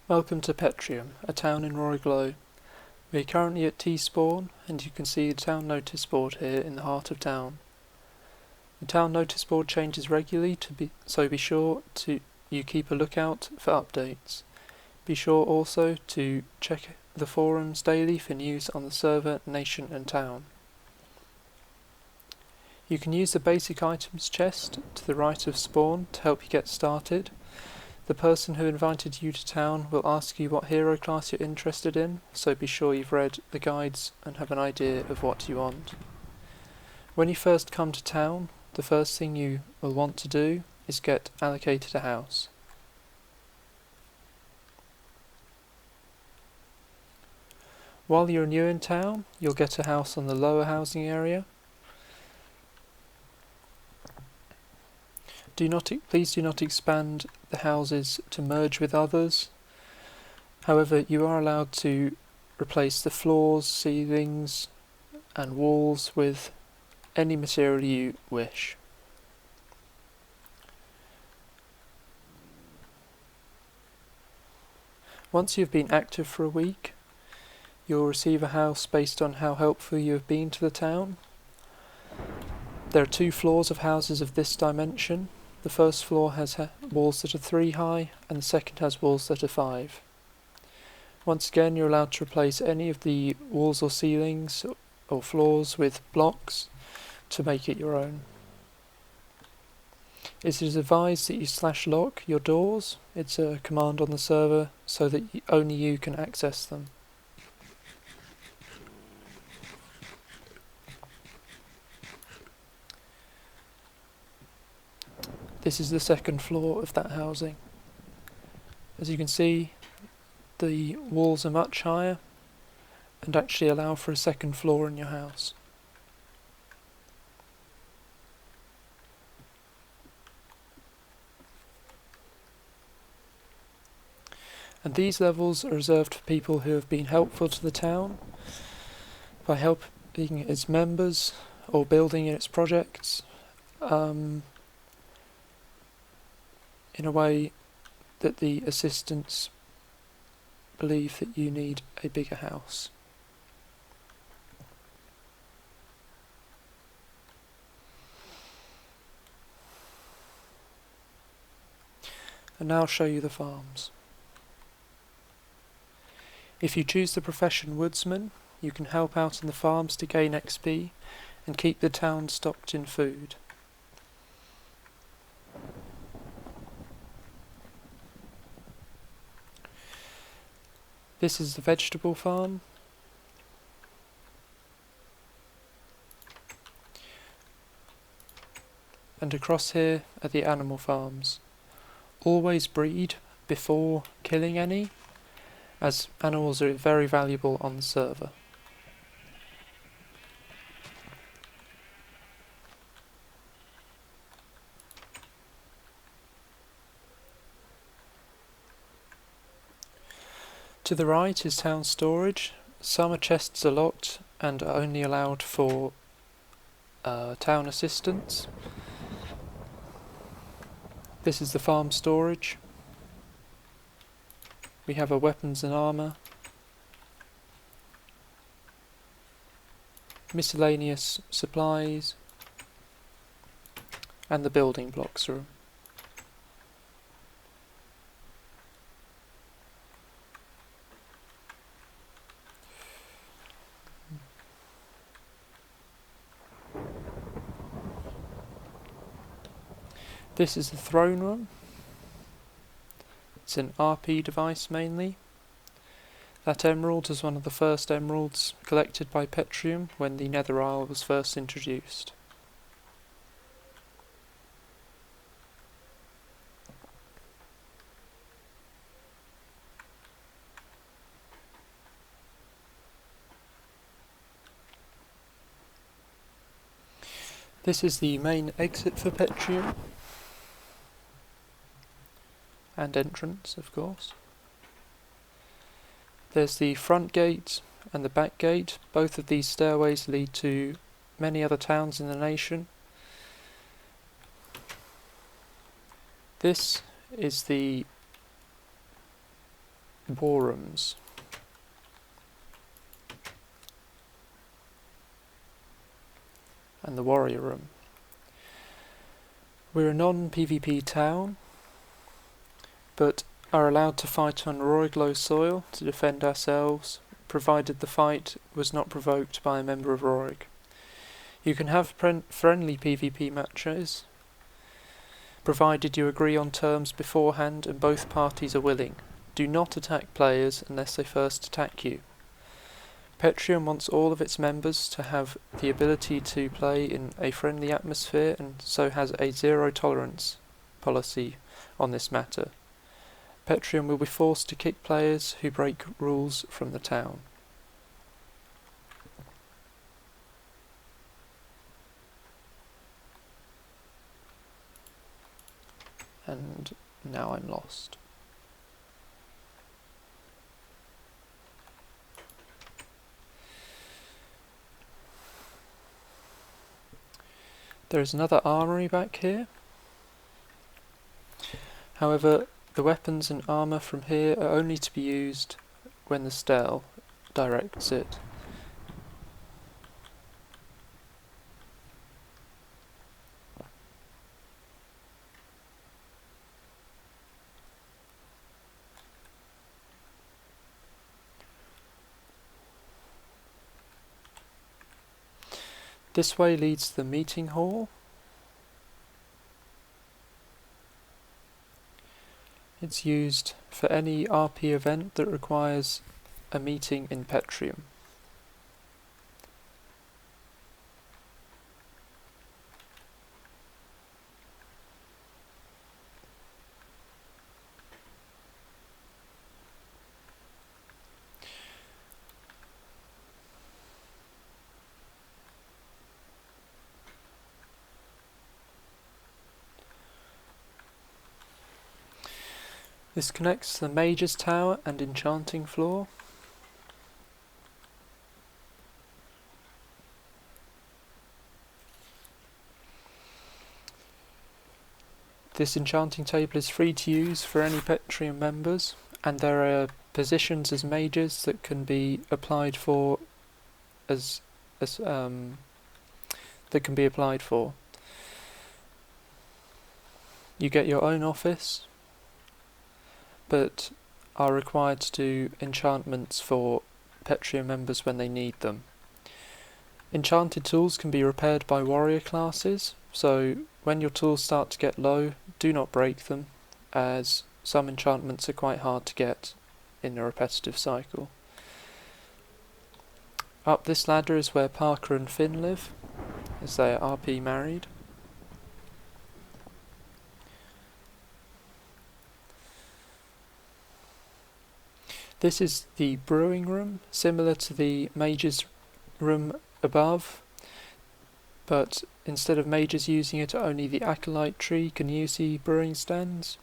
Welcome to Petrium, a town in Royglow. We are currently at T-Spawn, and you can see the town notice board here in the heart of town. The town notice board changes regularly, so be sure you keep a lookout for updates. Be sure also to check the forums daily for news on the server, nation and town. You can use the basic items chest to the right of spawn to help you get started. The person who invited you to town will ask you what hero class you're interested in, so be sure you've read the guides and have an idea of what you want. When you first come to town, the first thing you will want to do is get allocated a house. While you're new in town, you'll get a house on the lower housing area. Please do not expand the houses to merge with others. However, you are allowed to replace the floors, ceilings and walls with any material you wish. Once you've been active for a week, you'll receive a house based on how helpful you have been to the town. There are 2 floors of houses of this dimension. The first floor has walls that are 3 high, and the second has walls that are 5. Once again, you're allowed to replace any of the walls or ceilings or floors with blocks to make it your own. It is advised that you /lock your doors. It's a command on the server so that only you can access them. This is the second floor of that housing. As you can see, the walls are much higher and actually allow for a second floor in your house. And these levels are reserved for people who have been helpful to the town by helping its members or building its projects in a way that the assistants believe that you need a bigger house. And now I'll show you the farms. If you choose the profession woodsman, you can help out in the farms to gain XP and keep the town stocked in food. This is the vegetable farm. And across here are the animal farms. Always breed before killing any, as animals are very valuable on the server. To the right is town storage. Some chests are locked and are only allowed for town assistants. This is the farm storage. We have our weapons and armour, miscellaneous supplies, and the building blocks room. This is the throne room. It's an RP device mainly. That emerald is one of the first emeralds collected by Petrium when the Nether Isle was first introduced. This is the main exit for Petrium. And entrance, of course. There's the front gate and the back gate. Both of these stairways lead to many other towns in the nation. This is the war rooms. And the warrior room. We're a non-PvP town, but are allowed to fight on Roiglo soil to defend ourselves, provided the fight was not provoked by a member of Roig. You can have friendly PvP matches, provided you agree on terms beforehand and both parties are willing. Do not attack players unless they first attack you. Petrium wants all of its members to have the ability to play in a friendly atmosphere, and so has a zero tolerance policy on this matter. Petrium will be forced to kick players who break rules from the town. And now I'm lost. There is another armory back here. However, the weapons and armour from here are only to be used when the Stele directs it. This way leads to the meeting hall. It's used for any RP event that requires a meeting in Petrium. This connects to the Mage's Tower and Enchanting Floor. This enchanting table is free to use for any Petrium members, and there are positions as mages that can be applied for You get your own office, but are required to do enchantments for Petrium members when they need them. Enchanted tools can be repaired by warrior classes, so when your tools start to get low, do not break them, as some enchantments are quite hard to get in a repetitive cycle. Up this ladder is where Parker and Finn live, as they are RP married. This is the brewing room, similar to the mage's room above, but instead of mages using it, only the acolyte tree can use the brewing stands.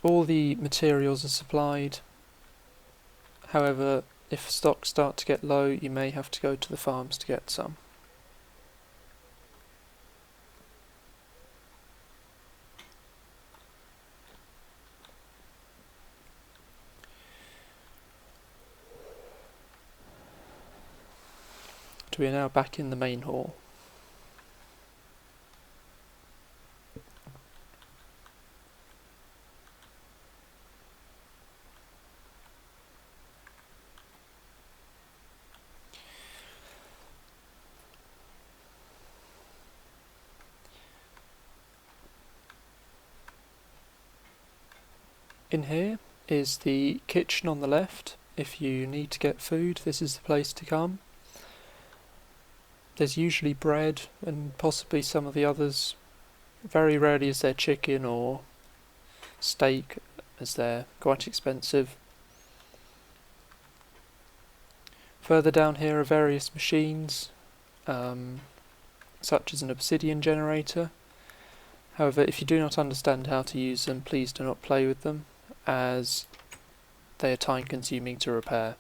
All the materials are supplied. However, if stocks start to get low, you may have to go to the farms to get some. We are now back in the main hall. In here is the kitchen on the left. If you need to get food, this is the place to come. There's usually bread and possibly some of the others. Very rarely is there chicken or steak, as they're quite expensive. Further down here are various machines, such as an obsidian generator. However, if you do not understand how to use them, please do not play with them, as they are time consuming to repair.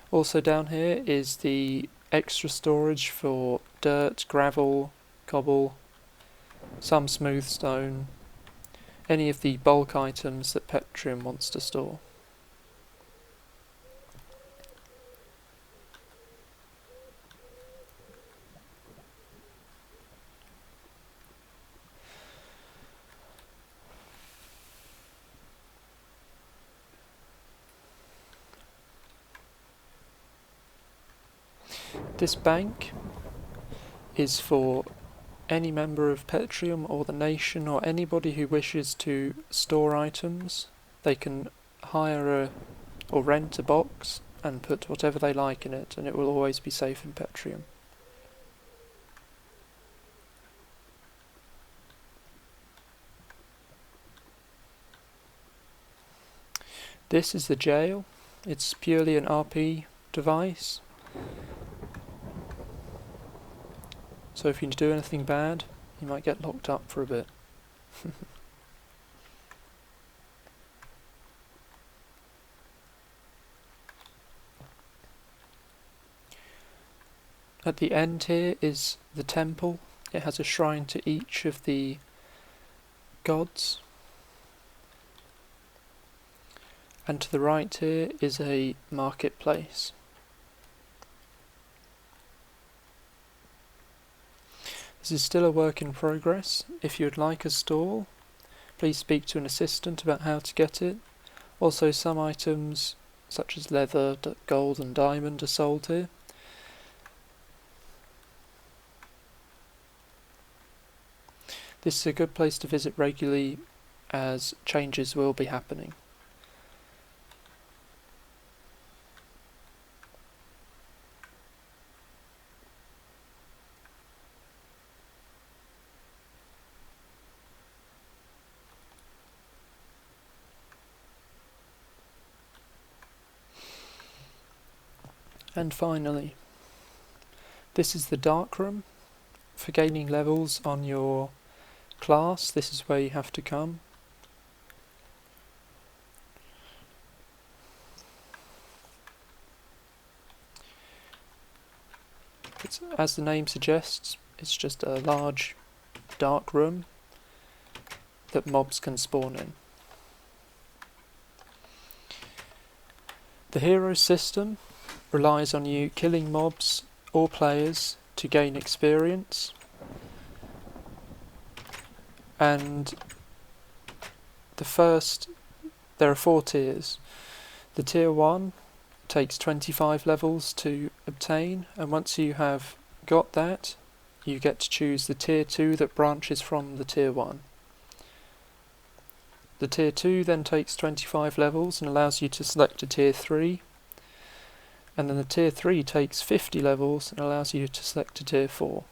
Also down here is the extra storage for dirt, gravel, cobble, some smooth stone, any of the bulk items that Petrium wants to store. This bank is for any member of Petrium or the nation or anybody who wishes to store items. They can hire or rent a box and put whatever they like in it, and it will always be safe in Petrium. This is the jail. It's purely an RP device. So if you do anything bad, you might get locked up for a bit. At the end here is the temple. It has a shrine to each of the gods. And to the right here is a marketplace. This is still a work in progress. If you would like a stall, please speak to an assistant about how to get it. Also, some items such as leather, gold and diamond are sold here. This is a good place to visit regularly, as changes will be happening. And finally, this is the dark room. For gaining levels on your class, this is where you have to come. As the name suggests, it's just a large dark room that mobs can spawn in. The hero system relies on you killing mobs or players to gain experience, and there are 4 tiers. The tier 1 takes 25 levels to obtain, and once you have got that, you get to choose the tier 2 that branches from the tier 1. The tier 2 then takes 25 levels and allows you to select a tier 3. And then the tier 3 takes 50 levels and allows you to select a tier 4.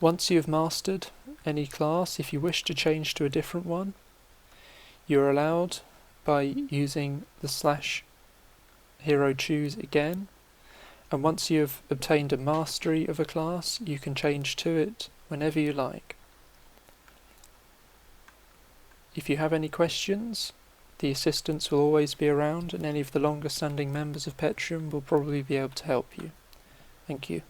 Once you have mastered any class, if you wish to change to a different one, you are allowed by using the /hero choose again, and once you have obtained a mastery of a class, you can change to it whenever you like. If you have any questions, the assistants will always be around, and any of the longer standing members of Petrium will probably be able to help you. Thank you.